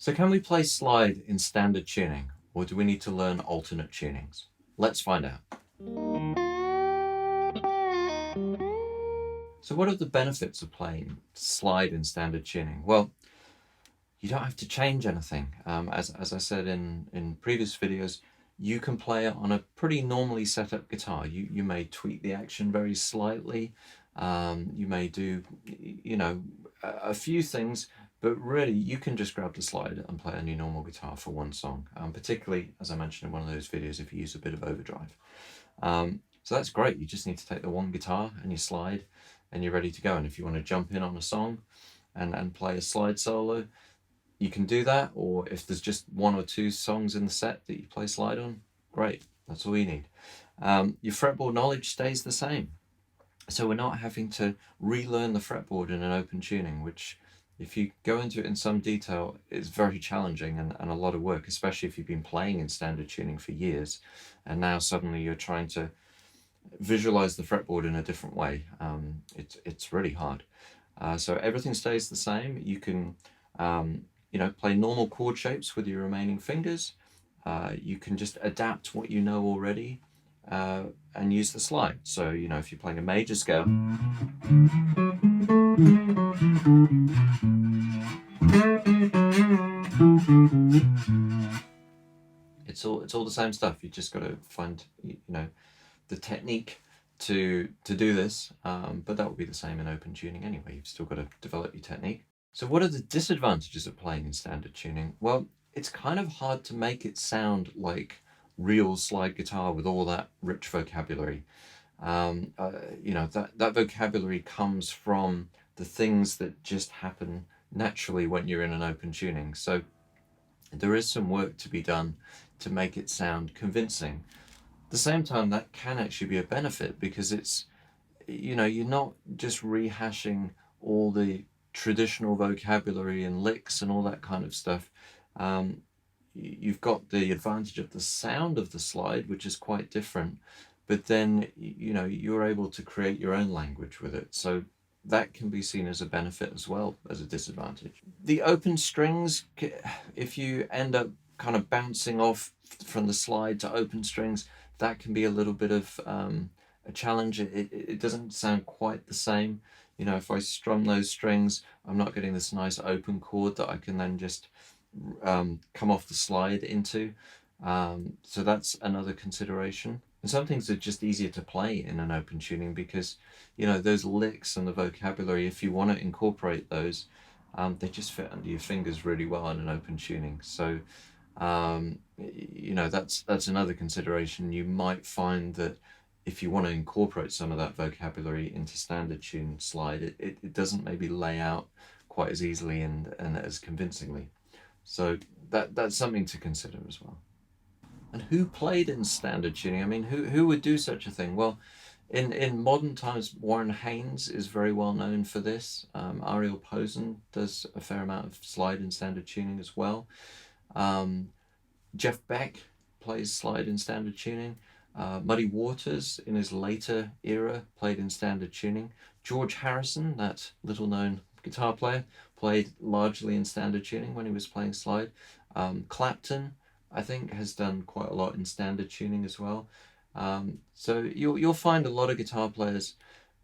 So can we play slide in standard tuning, or do we need to learn alternate tunings? Let's find out. So what are the benefits of playing slide in standard tuning? Well, you don't have to change anything. As I said in previous videos, you can play it on a pretty normally set up guitar. You may tweak the action very slightly. You may do, a few things, but really you can just grab the slide and play on your normal guitar for one song. Particularly, as I mentioned in one of those videos, if you use a bit of overdrive. So that's great. You just need to take the one guitar and your slide and you're ready to go. And if you want to jump in on a song and play a slide solo, you can do that. Or if there's just one or two songs in the set that you play slide on, great. That's all you need. Your fretboard knowledge stays the same. So we're not having to relearn the fretboard in an open tuning, which if you go into it in some detail, is very challenging and a lot of work, especially if you've been playing in standard tuning for years and now suddenly you're trying to visualize the fretboard in a different way. It's really hard. So everything stays the same. You can play normal chord shapes with your remaining fingers. You can just adapt what you know already and use the slide. So, if you're playing a major scale, it's all the same stuff. You just got to find, the technique to do this, but that will be the same in open tuning anyway. You've still got to develop your technique. So what are the disadvantages of playing in standard tuning? Well, it's kind of hard to make it sound like real slide guitar with all that rich vocabulary. That vocabulary comes from the things that just happen naturally when you're in an open tuning. So there is some work to be done to make it sound convincing. At the same time, that can actually be a benefit because it's, you're not just rehashing all the traditional vocabulary and licks and all that kind of stuff. You've got the advantage of the sound of the slide, which is quite different, but then, you're able to create your own language with it. So that can be seen as a benefit as well as a disadvantage. The open strings, if you end up kind of bouncing off from the slide to open strings, that can be a little bit of a challenge. It doesn't sound quite the same. If I strum those strings, I'm not getting this nice open chord that I can then just come off the slide into. So that's another consideration. And some things are just easier to play in an open tuning because, those licks and the vocabulary, if you want to incorporate those, they just fit under your fingers really well in an open tuning. So, that's another consideration. You might find that if you want to incorporate some of that vocabulary into standard tune slide, it doesn't maybe lay out quite as easily and as convincingly. So that's something to consider as well. And who played in standard tuning? I mean, who would do such a thing? Well, in modern times, Warren Haynes is very well known for this. Ariel Posen does a fair amount of slide in standard tuning as well. Jeff Beck plays slide in standard tuning. Muddy Waters, in his later era, played in standard tuning. George Harrison, that little-known guitar player, played largely in standard tuning when he was playing slide. Clapton, I think, has done quite a lot in standard tuning as well. So you'll find a lot of guitar players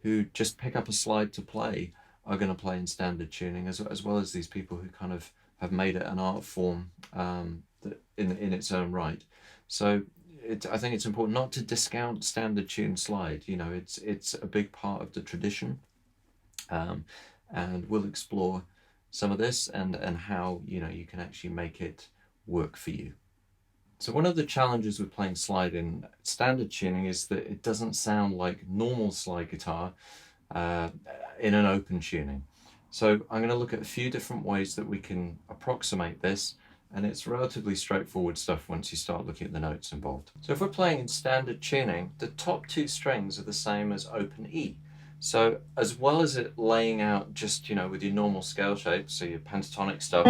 who just pick up a slide to play are going to play in standard tuning, as well as these people who kind of have made it an art form in its own right. So I think it's important not to discount standard tune slide. It's a big part of the tradition, and we'll explore some of this and how you can actually make it work for you. So one of the challenges with playing slide in standard tuning is that it doesn't sound like normal slide guitar in an open tuning. So I'm going to look at a few different ways that we can approximate this, and it's relatively straightforward stuff once you start looking at the notes involved. So if we're playing in standard tuning, the top two strings are the same as open E. So as well as it laying out just, with your normal scale shapes, so your pentatonic stuff,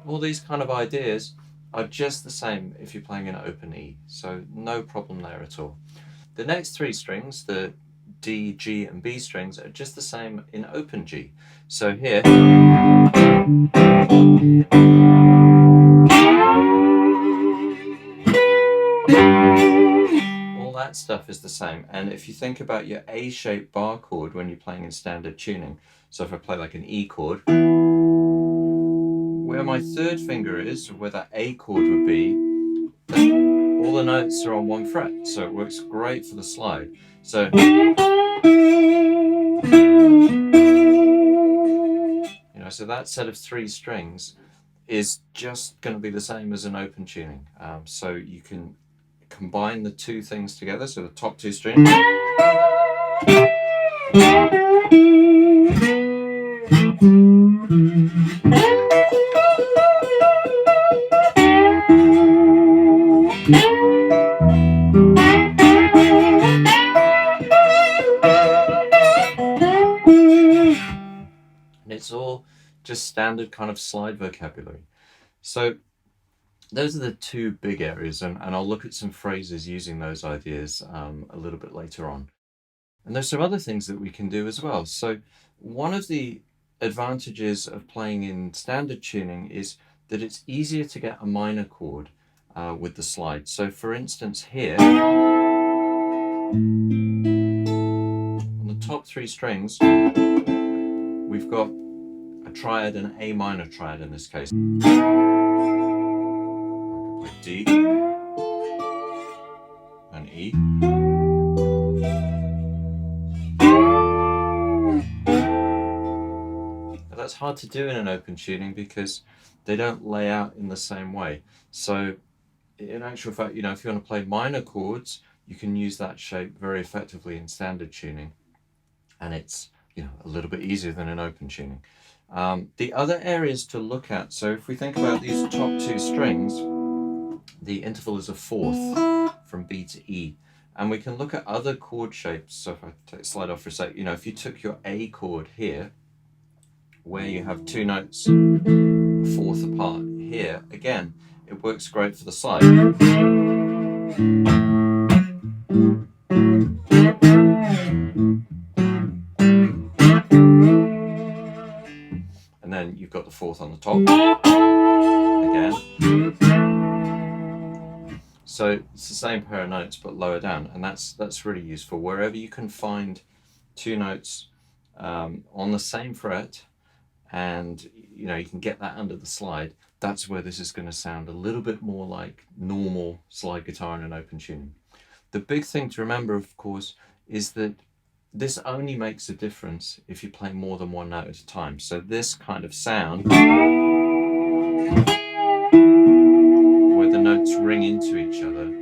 all these kind of ideas ideas are just the same if you're playing an open E, so no problem there at all. The next three strings, the D, G and B strings, are just the same in open G. So here, all that stuff is the same. And if you think about your A-shaped bar chord when you're playing in standard tuning, so if I play like an E chord, where my third finger is, where that A chord would be, all the notes are on one fret, so it works great for the slide. So so that set of three strings is just going to be the same as an open tuning. So you can combine the two things together, so the top two strings. And it's all just standard kind of slide vocabulary. So those are the two big areas, and I'll look at some phrases using those ideas a little bit later on. And there's some other things that we can do as well. So one of the advantages of playing in standard tuning is that it's easier to get a minor chord with the slide. So for instance here, on the top three strings, we've got a triad and an A minor triad in this case. I can play D and E. Now that's hard to do in an open tuning because they don't lay out in the same way. So in actual fact, if you want to play minor chords, you can use that shape very effectively in standard tuning, and it's a little bit easier than an open tuning. The other areas to look at, so if we think about these top two strings, the interval is a fourth from B to E, and we can look at other chord shapes. So if I take a slide off for a sec, if you took your A chord here, where you have two notes a fourth apart here, again, it works great for the slide. And then you've got the fourth on the top again. So it's the same pair of notes but lower down, and that's really useful. Wherever you can find two notes on the same fret, and you can get that under the slide, that's where this is going to sound a little bit more like normal slide guitar in an open tuning. The big thing to remember, of course, is that this only makes a difference if you play more than one note at a time. So this kind of sound, where the notes ring into each other,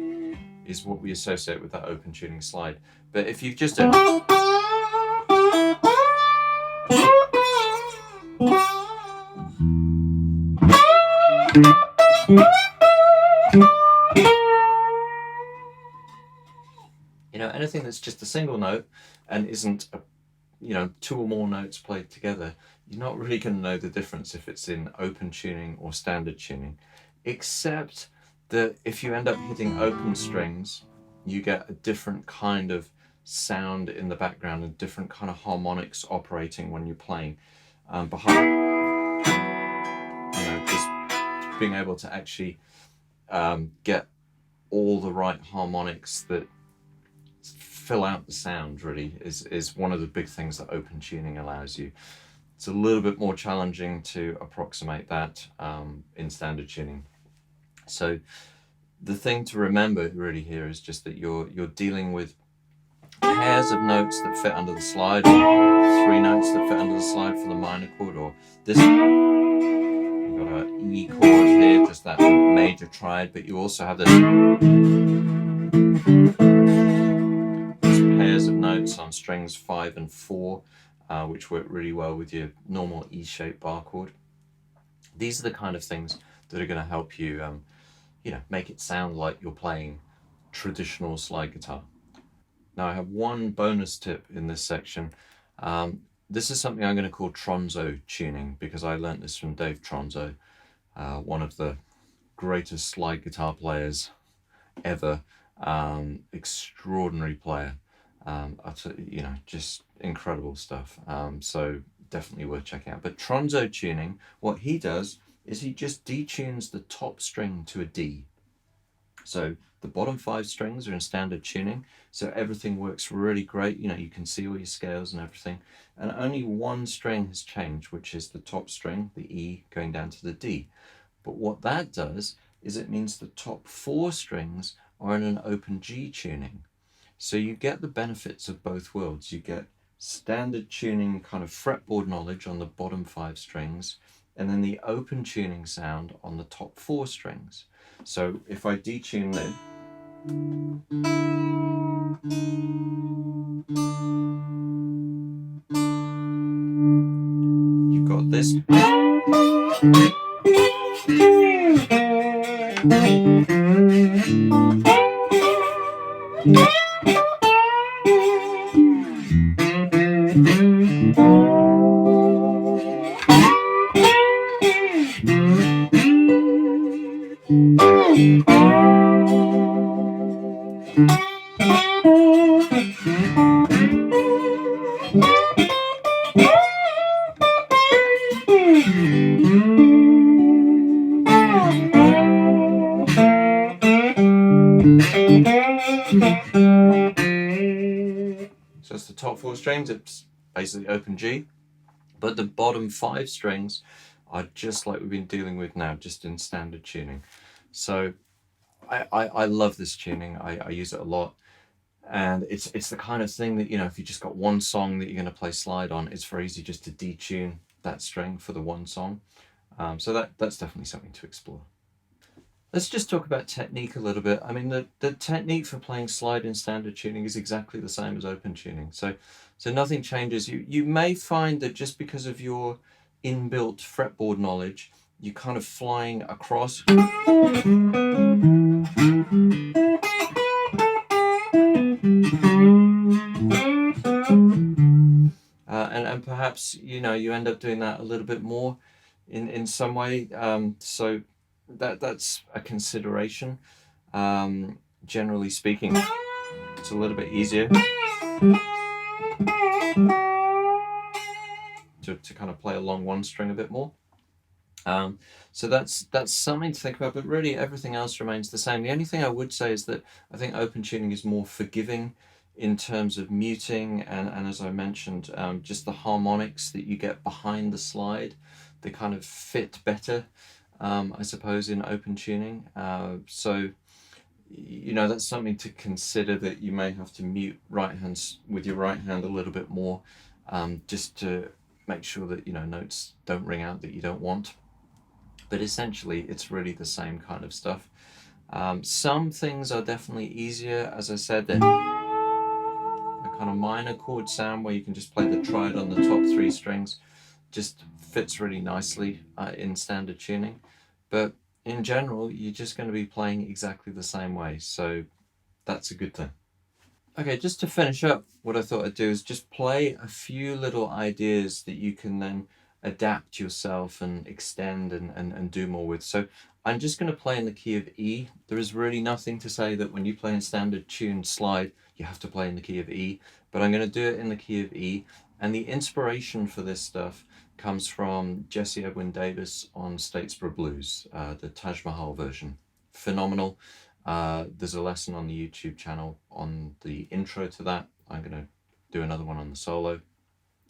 is what we associate with that open tuning slide. But if you've just done anything that's just a single note and isn't two or more notes played together, you're not really going to know the difference if it's in open tuning or standard tuning, except that if you end up hitting open strings, you get a different kind of sound in the background and different kind of harmonics operating when you're playing behind. Just being able to actually get all the right harmonics that fill out the sound really is one of the big things that open tuning allows you. It's a little bit more challenging to approximate that in standard tuning. So the thing to remember really here is just that you're dealing with pairs of notes that fit under the slide, or three notes that fit under the slide for the minor chord, or this, you've got an E chord here, just that major triad, but you also have this pairs of notes on strings 5 and 4, which work really well with your normal E-shaped bar chord. These are the kind of things that are going to help you, make it sound like you're playing traditional slide guitar. Now I have one bonus tip in this section. This is something I'm going to call Tronzo tuning, because I learnt this from Dave Tronzo, one of the greatest slide guitar players ever. Extraordinary player. You know, just incredible stuff. So definitely worth checking out. But Tronzo tuning, what he does is he just detunes the top string to a D. So the bottom 5 strings are in standard tuning, so everything works really great. You know, you can see all your scales and everything, and only one string has changed, which is the top string, the E, going down to the D. But what that does is it means the top 4 strings are in an open G tuning. So you get the benefits of both worlds. You get standard tuning kind of fretboard knowledge on the bottom 5 strings, and then the open tuning sound on the top 4 strings. So if I detune this, you've got this. So it's the top 4 strings, it's basically open G, but the bottom 5 strings are just like we've been dealing with now, just in standard tuning. So I love this tuning. I use it a lot, and it's the kind of thing that, you know, if you just got one song that you're going to play slide on, it's very easy just to detune that string for the one song. So that's definitely something to explore. Let's just talk about technique a little bit. I mean, the technique for playing slide in standard tuning is exactly the same as open tuning. So nothing changes. You may find that just because of your inbuilt fretboard knowledge, you're kind of flying across. And perhaps, you know, you end up doing that a little bit more in some way. So that's a consideration. Generally speaking, it's a little bit easier to kind of play along one string a bit more. So that's something to think about, but really everything else remains the same. The only thing I would say is that I think open tuning is more forgiving in terms of muting, and as I mentioned, just the harmonics that you get behind the slide, they kind of fit better, I suppose, in open tuning. So, you know, that's something to consider, that you may have to mute with your right hand a little bit more, just to make sure that, you know, notes don't ring out that you don't want. But essentially it's really the same kind of stuff. Some things are definitely easier. As I said, a kind of minor chord sound where you can just play the triad on the top 3 strings just fits really nicely in standard tuning. But in general, you're just going to be playing exactly the same way, so that's a good thing. Okay, just to finish up, what I thought I'd do is just play a few little ideas that you can then adapt yourself and extend and do more with. So I'm just going to play in the key of E. There is really nothing to say that when you play in standard tuned slide, you have to play in the key of E, but I'm going to do it in the key of E. And the inspiration for this stuff comes from Jesse Edwin Davis on Statesboro Blues, the Taj Mahal version. Phenomenal. There's a lesson on the YouTube channel on the intro to that. I'm going to do another one on the solo.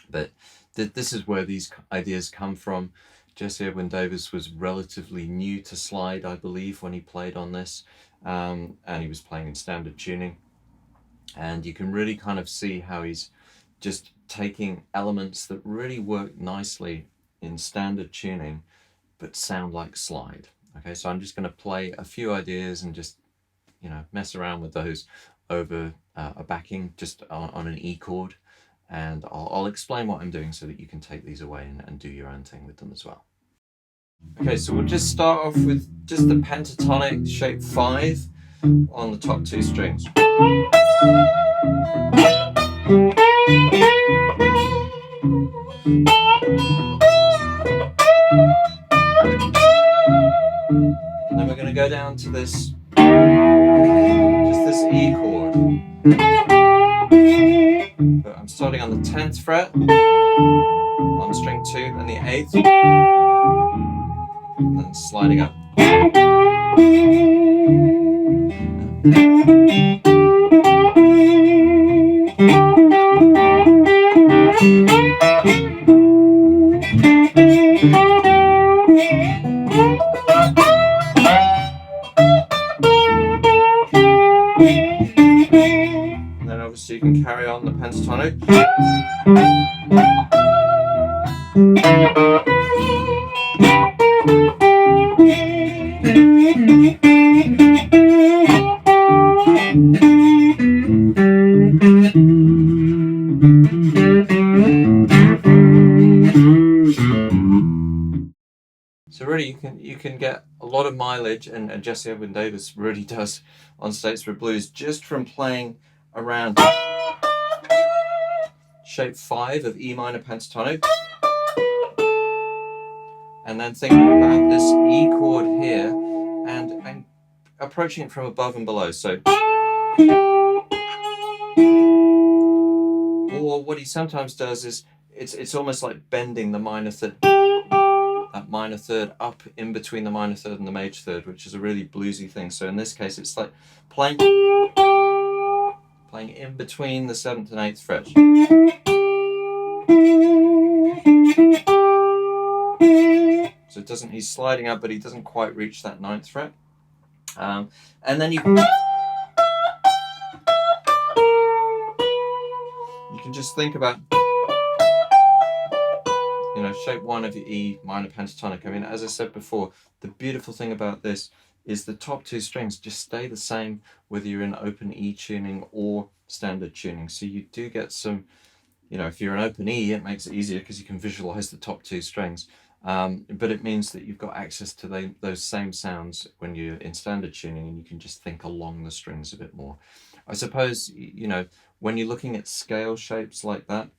But this is where these ideas come from. Jesse Edwin Davis was relatively new to slide, I believe, when he played on this. And he was playing in standard tuning. And you can really kind of see how he's just taking elements that really work nicely in standard tuning, but sound like slide. Okay, so I'm just going to play a few ideas and just, you know, mess around with those over a backing just on an E chord, and I'll explain what I'm doing so that you can take these away and do your own thing with them as well. Okay, so we'll just start off with just the pentatonic shape 5 on the top 2 strings. And then we're going to go down to this, just this E chord. But I'm starting on the 10th fret, on string 2, then the 8th, and then sliding up. And then obviously you can carry on the pentatonic. So really you can get a lot of mileage, and Jesse Edwin Davis really does on Statesboro Blues, just from playing around shape 5 of E minor pentatonic, and then thinking about this E chord here and approaching it from above and below. So, or what he sometimes does is it's almost like bending the minor third, that minor third up in between the minor third and the major third, which is a really bluesy thing. So in this case, it's like playing in between the 7th and 8th frets. So it doesn't, he's sliding up, but he doesn't quite reach that 9th fret. And then you can just think about, you know, shape 1 of your E minor pentatonic. I mean, as I said before, the beautiful thing about this is the top 2 strings just stay the same whether you're in open E tuning or standard tuning. So you do get some, you know, if you're in open E, it makes it easier because you can visualize the top 2 strings. But it means that you've got access to those same sounds when you're in standard tuning, and you can just think along the strings a bit more. I suppose, you know, when you're looking at scale shapes like that,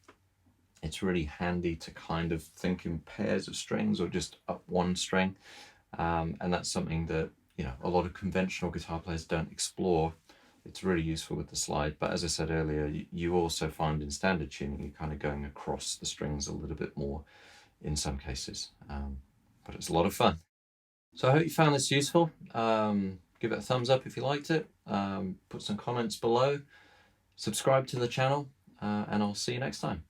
it's really handy to kind of think in pairs of strings or just up one string. And that's something that, you know, a lot of conventional guitar players don't explore. It's really useful with the slide. But as I said earlier, you also find in standard tuning, you're kind of going across the strings a little bit more in some cases. But it's a lot of fun. So I hope you found this useful. Give it a thumbs up if you liked it. Put some comments below. Subscribe to the channel, and I'll see you next time.